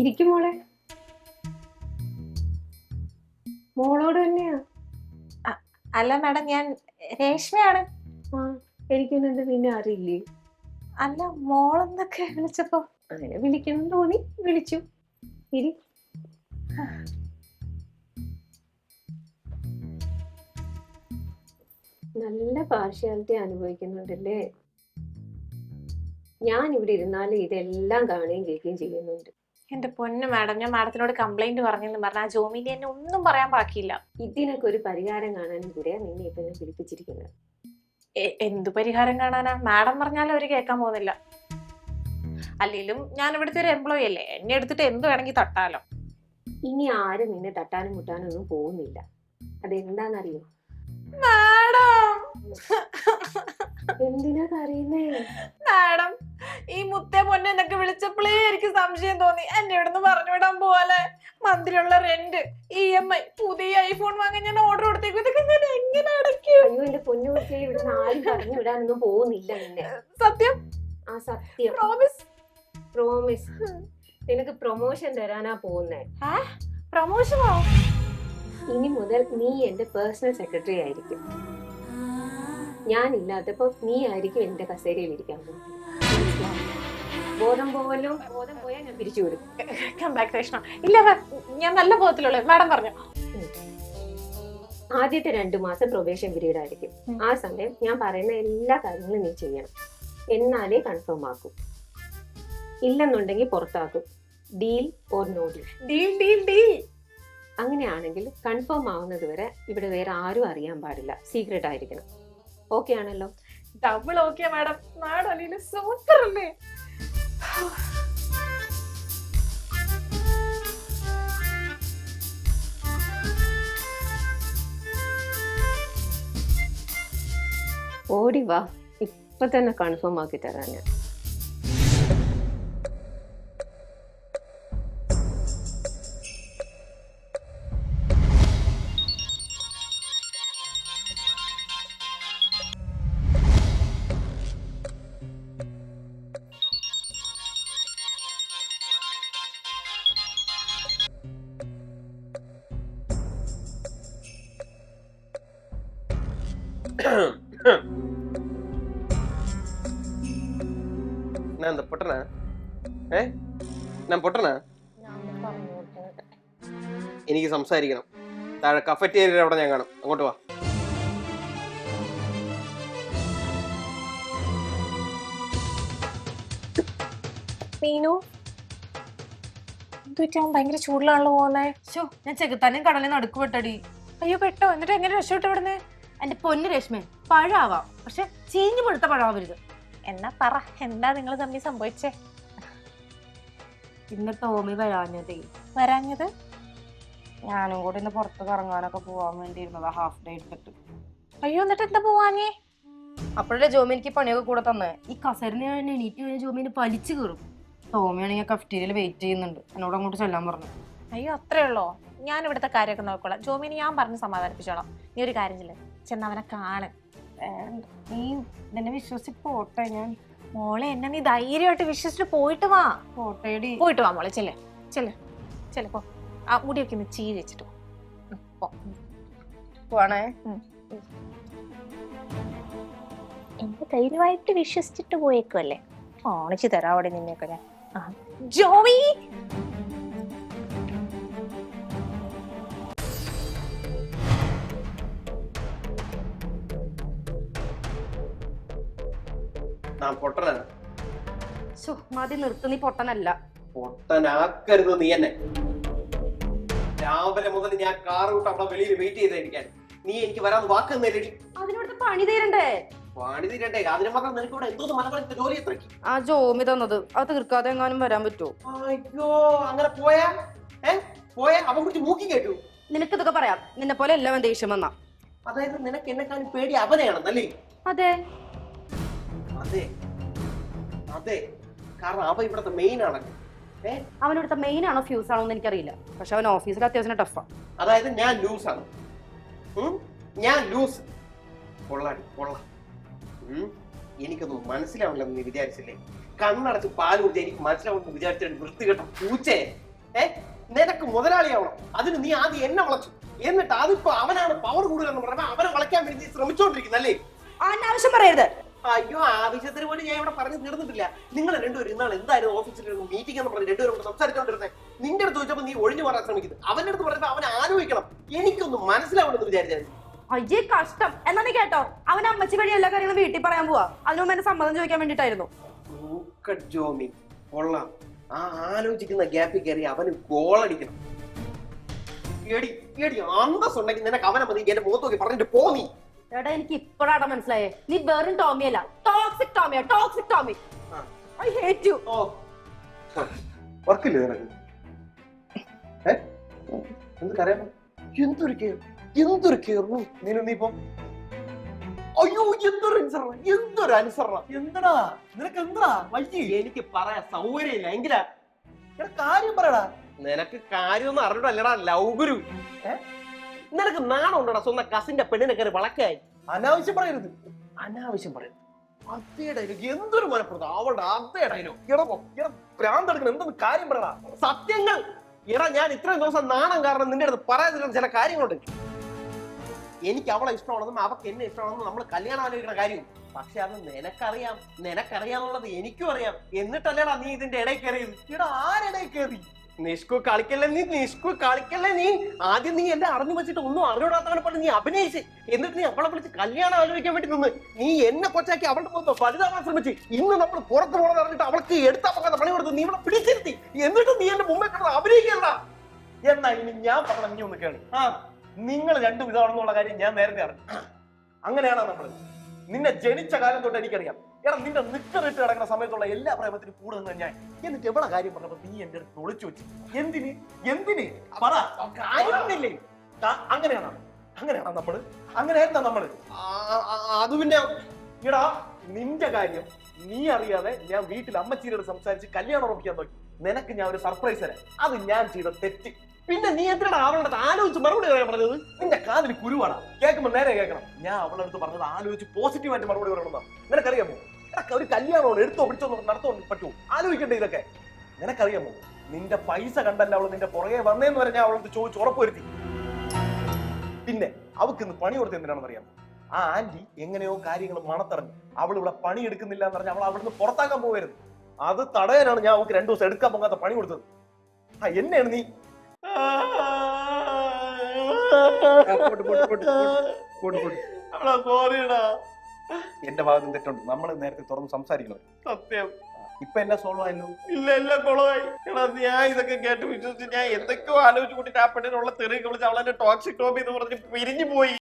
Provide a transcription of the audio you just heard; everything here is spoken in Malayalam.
ഇരിക്കും മോളെ. മോളോട് തന്നെയാ. അല്ല മാഡം, ഞാൻ രേഷ്മയാണ്. ആ, എനിക്കൊന്നും പിന്നെ അറിയില്ലേ? അല്ല, മോളെന്നൊക്കെ വിളിച്ചപ്പോ അങ്ങനെ വിളിക്കണം തോന്നി വിളിച്ചു. ഇരി. നല്ല പാർഷ്യാലിറ്റി അനുഭവിക്കുന്നുണ്ടല്ലേ? ഞാൻ ഇവിടെ ഇരുന്നാലും ഇതെല്ലാം കാണുകയും കേൾക്കുകയും ചെയ്യുന്നുണ്ട്. എന്റെ പൊന്നു മാഡം, ഞാൻ മാഡത്തിനോട് കംപ്ലൈന്റ് പറഞ്ഞെന്ന് പറഞ്ഞ ആ ജോമിനി എന്നെ ഒന്നും പറയാൻ ബാക്കിയില്ല. ഇതിനൊക്കെ ഒരു പരിഹാരം കാണാനും കൂടെയാ നിന്നെ ഇപ്പൊ ഞാൻ പിടിപ്പിച്ചിരിക്കുന്നത്. എന്തു പരിഹാരം കാണാനാ? മാഡം പറഞ്ഞാലും അവര് കേൾക്കാൻ പോകുന്നില്ല. അല്ലെങ്കിലും ഞാൻ ഇവിടുത്തെ ഒരു എംപ്ലോയി അല്ലേ, എന്നെ എടുത്തിട്ട് എന്ത് വേണമെങ്കിൽ തട്ടാലോ. ഇനി ആരും നിന്നെ തട്ടാനും മുട്ടാനും ഒന്നും പോകുന്നില്ല. അതെന്താന്നറിയോ? മാഡം, എന്തിനാ കരയുന്നേ? മാഡം, ഈ മുത്തേ പൊന്നെ എന്നൊക്കെ വിളിച്ചപ്പോഴേ എനിക്ക് സംശയം തോന്നി. എന്നെ ഇവിടുന്ന് പറഞ്ഞുവിടാൻ പോലെ മന്തിലുള്ള റെന്റ്, EMI, പുതിയ ഐഫോൺ വാങ്ങാൻ ഞാൻ ഓർഡർ കൊടുത്തേക്കും. ഇതൊക്കെ ഞാൻ എങ്ങനെ അടയ്ക്കും? അയ്യോ, എന്റെ പൊന്നു കുട്ടിയെ ഇവിടുന്ന് ആരും പറഞ്ഞു വിടാനൊന്നും പോകുന്നില്ല നിന്നെ. സത്യം? ആ സത്യം. പ്രോമിസ്? പ്രോമിസ്. നിനക്ക് പ്രൊമോഷൻ തരാനാ പോകുന്നേ. പ്രൊമോഷനോ? ഇനി മുതൽ നീ എന്റെ പേഴ്സണൽ സെക്രട്ടറി ആയിരിക്കും. ഞാൻ ഇല്ലാത്തപ്പോ നീ ആയിരിക്കും എന്റെ കസേരയിൽ ഇരിക്കാൻ പോകുന്നത്. ബോധം പോയാൽ ഞാൻ പിരിച്ചു വിടും. ഇല്ല, ഞാൻ നല്ല ബോധത്തിലുള്ള മാഡം പറഞ്ഞു. ആദ്യത്തെ 2 മാസം പ്രൊബേഷൻ പീരീഡ് ആയിരിക്കും. ആ സമയം ഞാൻ പറയുന്ന എല്ലാ കാര്യങ്ങളും നീ ചെയ്യണം. എന്നാലേ കൺഫേം ആക്കും. ഇല്ലെന്നുണ്ടെങ്കിൽ പുറത്താക്കും. Deal or no deal? Deal deal deal. അങ്ങനെയാണെങ്കിൽ കൺഫേം ആവുന്നത് വരെ ഇവിടെ വേറെ ആരും അറിയാൻ പാടില്ല. സീക്രട്ട് ആയിരിക്കണം. ഓക്കെ ആണല്ലോ? Double okay madam. മാഡം അല്ലെങ്കിൽ സൂപ്പർ അല്ലേ? ഓടി വാ, ഇപ്പൊ തന്നെ കൺഫേം ആക്കി തരാൻ ഞാൻ. நான் பொட்டனா ഞാൻ പൊട്ടനാ? എനിക്ക് സംസാരിക്കണം. താഴെ കഫറ്റേരിയ അവിടെ ഞാൻ കാണും. അങ്ങോട്ട് വാ. മീനു, എന്തുപറ്റാൻ? ഭയങ്കര ചൂടിലാണല്ലോ പോകുന്നേ. ഞാൻ ചെകുത്താനും കടലിൽ നടുക്ക് വിട്ടടി. അയ്യോ, പെട്ടോ? എന്നിട്ട് എങ്ങനെ രക്ഷപ്പെട്ടു ഇവിടുന്ന്? എന്റെ പൊന്നു രശ്മി, പഴാവാം, പക്ഷെ ചീഞ്ഞു പൊടുത്ത പഴാവരുത്. എന്നാ പറ, എന്താ നിങ്ങൾ തമ്മിൽ സംഭവിച്ചേ? ഇന്ന് ടോമി വരാഞ്ഞതേ. വരാഞ്ഞത്? ഞാനും കൂടെ ഇന്ന് പുറത്ത് കറങ്ങാനൊക്കെ പോവാൻ വേണ്ടിയിരുന്നതാ, ഹാഫ് ഡേ എടുത്തിട്ട്. അയ്യോ, എന്നിട്ട് എന്താ പോവാഞ്ഞേ? അപ്പോഴേ ജോമി എനിക്ക് പണിയൊക്കെ കൂടെ തന്നെ. ഈ കസേരന് ഞാൻ എണീറ്റ് കഴിഞ്ഞ ജോമിനെ വലിച്ചു കയറും. ടോമിയാണെങ്കിൽ കഫറ്റീരിയയിൽ വെയിറ്റ് ചെയ്യുന്നുണ്ട്, എന്നോട് അങ്ങോട്ട് ചെല്ലാൻ പറഞ്ഞു. അയ്യോ, അത്രേ ഉള്ളോ? ഞാൻ ഇവിടുത്തെ കാര്യമൊക്കെ നോക്കോളാം. ജോമിനെ ഞാൻ പറഞ്ഞ് സമാധാനിപ്പിച്ചോളാം. നീ ഒരു കാര്യം ചെയ്യേ, ചെന്ന് അവനെ കാണ്. നീ എന്നെ വിശ്വസിച്ച് പോട്ടെ. ഞാൻ മോളെ, എന്നെ നീ ധൈര്യമായിട്ട് വിശ്വസിച്ചിട്ട് പോയിട്ട് വാ. പോട്ടേടി. പോയിട്ട് വാ മോളെ. ചെല്ലേ ചെല്ലേ ചെല്ലേ, പോ. ആ മുടിയൊക്കെ ഒന്ന് ചീരി വെച്ചിട്ട് പോ. പോണേ. എന്നെ ധൈര്യമായിട്ട് വിശ്വസിച്ചിട്ട് പോയേക്കുമല്ലേ? കാണിച്ചു തരാം അവിടെ നിന്നെയൊക്കെ ഞാൻ. ജോമി, ഞാൻ പൊട്ടനാ? മതി നിർത്ത്, നീ പൊട്ടനല്ല. പൊട്ടനാക്കരുത് നീ എന്നെ. രാവിലെ മുതൽ ഞാൻ കാർ വിട്ട് അവിടെ വെളിയിൽ വെയിറ്റ് ചെയ്തിരിക്കാൻ. നീ എനിക്ക് വരാൻ വാക്കുന്നില്ലടി. അതിനോടത്ത് പണി തീരണ്ടേ? പണി തീരണ്ടേ? അതിന് മാത്രം നിനക്ക് ഇവിടെ എന്തോന്ന് മലപ്പുറത്തെ ജോലി എത്രയ്ക്ക്? ആ ജോമി തന്നത് അത് തീർക്കാതെ എങ്ങാനും വരാൻ പറ്റുമോ? അയ്യോ, അങ്ങനെ പോയാ പോയാ അവൻ കുറിച്ച് മൂക്കി കേട്ടു. നിനക്ക് ഇതൊക്കെ പറയാം, നിന്നെ പോലെ എല്ലാവൻ ദേഷ്യം വന്നാ. അതായത് നിനക്ക് എന്നെക്കാളും പേടി അവനെയാണെന്നല്ലേ? അതെ അതെ അതെ, കാരണം അവ ഇവിടത്തെ മെയിൻ ആണല്ലോ. അവനിവിടുത്തെ മെയിൻ ആണോ ഫ്യൂസ് ആണോ എന്ന് എനിക്കറിയില്ല, പക്ഷെ അവൻ ഓഫീസിൽ അത്യാവശ്യം ടഫാ. അതായത് ഞാൻ ലൂസ് ആണ്. ഞാൻ ലൂസ്. കൊള്ളാടി കൊള്ളാം. എനിക്കൊന്നും മനസ്സിലാവില്ലെന്ന് നീ വിചാരിച്ചില്ലേ? കണ്ണടച്ച് പാൽ കുടിച്ച് എനിക്ക് മനസ്സിലാവുമെന്ന് വിചാരിച്ചിട്ട് വൃത്തികെട്ട പൂച്ചേ. നിനക്ക് മുതലാളിയാവണം. അതിന് നീ ആദ്യം എന്നെ വളച്ചു. എന്നിട്ട് അതിപ്പോ അവനാണ് പവർ കൂടുതലെന്ന് പറഞ്ഞാൽ അവനെ വളയ്ക്കാൻ വേണ്ടി നീ ശ്രമിച്ചോണ്ടിരിക്കുന്നല്ലേ? അനാവശ്യം പറയരുത്. അയ്യോ, ആവശ്യത്തിന് വേണ്ടി ഞാൻ ഇവിടെ പറഞ്ഞു തീർന്നിട്ടില്ല. നിങ്ങൾ രണ്ടുപേരും ഇന്നാൾ എന്തായാലും ഓഫീസിൽ മീറ്റിംഗ് എന്ന് പറഞ്ഞ് രണ്ടുപേരും കൂടെ സംസാരിച്ചോണ്ടിരുന്നേ. നിന്റെ അടുത്ത് ചോദിച്ചപ്പോ നീ ഒഴിഞ്ഞു പറയാൻ ശ്രമിക്കുന്നത്. അവന്റെ അടുത്ത് പറഞ്ഞപ്പോ അവൻ ആലോചിക്കണം. എനിക്കൊന്നും മനസ്സിലാവണമെന്ന് വിചാരിച്ചാൽ അയ്യേ കഷ്ടം. എന്നാ നീ കേട്ടോ, അവൻ അമ്മച്ചി വഴി എല്ലാ കാര്യങ്ങളും വീട്ടിൽ പറയാൻ പോവാ. അതിനു മുമ്പ് എന്നെ സമ്മതം ചോദിക്കാൻ വേണ്ടിട്ടായിരുന്നു. ജോമി കൊള്ളാം. ആ ആലോചിക്കുന്ന ഗ്യാപ്പിൽ കയറി അവന് ഗോളടിക്കണം. എടി എടി അന്തസ്സുണ്ടെങ്കിൽ നിനക്ക് അവനെ മതി. എന്റെ മുഖത്ത് നോക്കി പറഞ്ഞിട്ട് പോ നീ. എടാ എനിക്ക് ഇപ്പോഴാണ് മനസ്സിലായേ, നീ വെറും ടോമി അല്ല, ടോക്സിക് ടോമിയാ. Toxic Tommy. I hate you. ഓ വർക്കില്ലേ നിനക്ക്? എന്തൊരു എന്തൊരു കേറുന്നു നീ ഇപ്പം. അയ്യോ എന്തൊരു അനുസരണ. എന്താടാ നിനക്ക് എന്താ വൈകി? എനിക്ക് പറയാൻ സൗകര്യമില്ല. എങ്കിലാ കാര്യം പറയടാ. നിനക്ക് കാര്യമൊന്നും അറിഞ്ഞിട്ടല്ലടാ ലവ് ഗുരു. നിനക്ക് നാണം ഉണ്ടടാ സ്വന്തം കസിന്റെ പെണ്ണിനെ കയറി വളക്കായി? അനാവശ്യം പറയരുത്. അനാവശ്യം പറയരുത്. അതേ ഡയലോഗ് എന്തൊരു മനഃപ്രദം. അവളുടെ അതേ ഡയലോഗ്. ഭ്രാന്തെടുക്കണം. എന്തെന്ന് കാര്യം പറയടാ. സത്യങ്ങൾ. എടാ ഞാൻ ഇത്രയും ദിവസം നാണം കാരണം നിന്റെ അടുത്ത് പറയാതിരുന്ന ചില കാര്യങ്ങളുണ്ട്. എനിക്ക് അവളെ ഇഷ്ടമാണെന്നും അവൾക്ക് എന്നെ ഇഷ്ടമാണെന്നും നമ്മൾ കല്യാണം ആലോചിക്കുന്ന കാര്യം. പക്ഷെ അത് നിനക്കറിയാന്നുള്ളത് എനിക്കും അറിയാം. എന്നിട്ടല്ലേടാ നീ ഇതിന്റെ ഇടയിൽ കയറിയത്. എടാ ആരിടയിൽ കയറി? നിഷ്കു കളിക്കല്ലേ നീ. ആദ്യം നീ എന്നെ അറിഞ്ഞു വെച്ചിട്ട് ഒന്നും അറിഞ്ഞൂടാത്തവനെ പോലെ നീ അഭിനയിച്ച്. എന്നിട്ട് നീ അവളെ വിളിച്ച് കല്യാണം ആലോചിക്കാൻ വേണ്ടി നിന്ന്. നീ എന്നെ കൊച്ചാക്കി അവളുടെ മുഖത്ത് വലുതാവാൻ ശ്രമിച്ച്. ഇന്ന് നമ്മൾ പുറത്ത് പോകണമെന്ന് പറഞ്ഞിട്ട് അവൾക്ക് എടുത്താ പക്കാത്ത പണി കൊടുത്ത് നീ ഇവിടെ പിടിച്ചിരുത്തി. എന്നിട്ട് നീ എന്റെ മുമ്പേ കിടന്ന് അഭിനയിക്കണ്ട. എന്നാ ഇനി ഞാൻ പറഞ്ഞ നീ ഒന്ന് കേള്. നിങ്ങൾ രണ്ടും ഇതാണെന്നുള്ള കാര്യം ഞാൻ നേരത്തെ അറിഞ്ഞു. അങ്ങനെയാണോ നമ്മള്? നിന്നെ ജനിച്ച കാലം തൊട്ട് എനിക്കറിയാം. എടാ നിന്റെ നിക്കറിട്ട് കിടക്കുന്ന സമയത്തുള്ള എല്ലാ പ്രേമത്തിനും കൂടെ നിന്ന് ഞാൻ. എന്നിട്ട് എവിടെ കാര്യം പറഞ്ഞപ്പോ നീ എന്റെ അടുത്ത് ഒളിച്ചു വെച്ചു. എന്തിന് പറ. കാര്യമൊന്നുമില്ലേ? അങ്ങനെയാണോ നമ്മള്? അങ്ങനെയായിരുന്നോ നമ്മള്? അത് പിന്നെ എടാ നിന്റെ കാര്യം നീ അറിയാതെ ഞാൻ വീട്ടിൽ അമ്മച്ചീരോട് സംസാരിച്ച് കല്യാണം ഉറപ്പിക്കാൻ നോക്കി. നിനക്ക് ഞാൻ ഒരു സർപ്രൈസ് തരാം. അത് ഞാൻ ചെയ്ത തെറ്റ്. പിന്നെ നീ എന്തിനാണ് അവളുടെ ആലോചിച്ച് മറുപടി പറയാൻ പറഞ്ഞത്? നിന്റെ കാതിൽ കുരുവാടാ. കേൾക്കുമ്പോ നേരെ കേൾക്കണം. ഞാൻ അവളുടെ അടുത്ത് പറഞ്ഞത് ആലോചിച്ച് പോസിറ്റീവായിട്ട് മറുപടി പറയണമെന്നാണ്. നിനക്കറിയാമോ ഒരു കല്യാണം എടുത്തോ പിടിച്ചോ നടത്താൻ പറ്റുമോ? ആലോചിക്കണ്ടേ ഇതൊക്കെ? നിനക്കറിയാമോ നിന്റെ പൈസ കണ്ടല്ല അവള് നിന്റെ പുറകെ വന്നേന്ന് വരെ ഞാൻ അവളടുത്ത് ചോദിച്ച് ഉറപ്പുവരുത്തി. പിന്നെ അവൾക്ക് ഇന്ന് പണി കൊടുത്ത് എന്തിനാണെന്ന് അറിയാമോ? ആ ആന്റി എങ്ങനെയോ കാര്യങ്ങൾ മണത്തറിഞ്ഞു. അവൾ ഇവിടെ പണി എടുക്കുന്നില്ല എന്ന് പറഞ്ഞാൽ അവൾ അവിടുന്ന് പുറത്താക്കാൻ പോകരുത്. അത് തടയാനാണ് ഞാൻ അവൾക്ക് 2 ദിവസം എടുക്കാൻ പോകാത്ത പണി കൊടുത്തത്. എന്നെയാണ് നീ എന്റെ ഭാഗത്തും തെറ്റുണ്ട്. നമ്മൾ നേരത്തെ തുറന്ന് സംസാരിക്കണം. സത്യം. ഇപ്പൊ എല്ലാം സോൾവ് ആയല്ലോ. ഇല്ല എല്ലാം കുളമായി. എടാ ഞാൻ ഇതൊക്കെ കേട്ട് വിശ്വസിച്ച് ഞാൻ എന്തൊക്കെയോ ആലോചിച്ച് കൂട്ടിട്ട് ആ പെണ്ണിനുള്ള തെറി വിളിച്ച് അവളെന്നെ ടോക്സിക് ടോമി എന്ന് പറഞ്ഞ് പിരിഞ്ഞു പോയി.